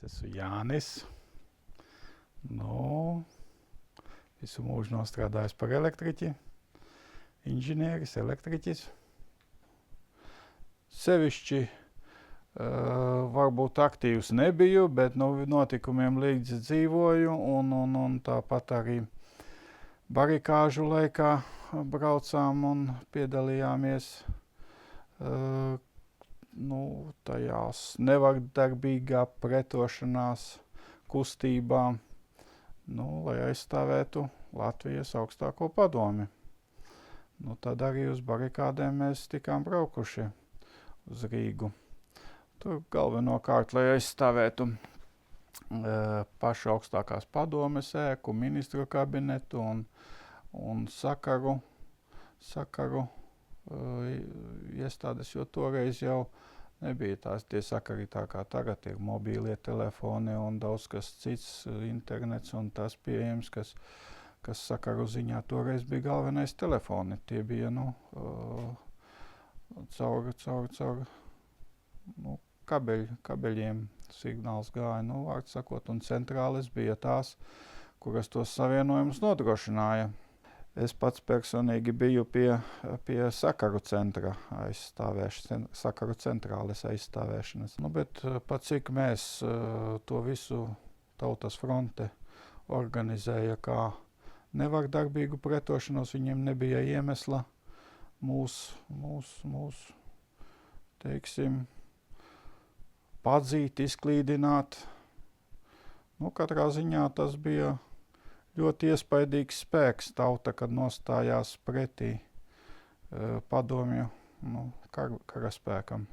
Es esmu Jānis. Visu mūžu nostrādājis par elektriķi, inženieris, elektriķis. Sevišķi varbūt aktīvs nebiju, bet notikumiem līdzi dzīvoju un tāpat arī barikāžu laikā braucām un piedalījāmies tajās nevardarbīgā pretošanās kustībā, lai aizstāvētu Latvijas augstāko padomi. Tad arī uz barikādēm mēs tikām braukuši uz Rīgu. Tur galvenokārt, lai aizstāvētu pašu augstākās padomes ēku, ministru kabinetu un sakaru iestādes, jo toreiz jau nebija tie sakari tā kā tagad ir mobīlie telefoni un daudz kas cits, internets un tas pieejams, kas sakaru ziņā toreiz bija galvenais telefoni. Tie bija, caur kabeļiem signāls gāja, vārds sakot, un centrāles bija tās, kuras tos savienojumus nodrošināja. Es pats personīgi biju pie sakaru centra aizstāvēšanas, sakaru centrāles aizstāvēšanas. Bet pat cik mēs to visu Tautas fronte organizēja kā nevardarbīgu pretošanos, viņiem nebija iemesla mūs teiksim, padzīt, izklīdināt. Katrā ziņā tas bija ļoti iespaidīgs spēks tauta, kad nostājās pretī padomju karaspēkam.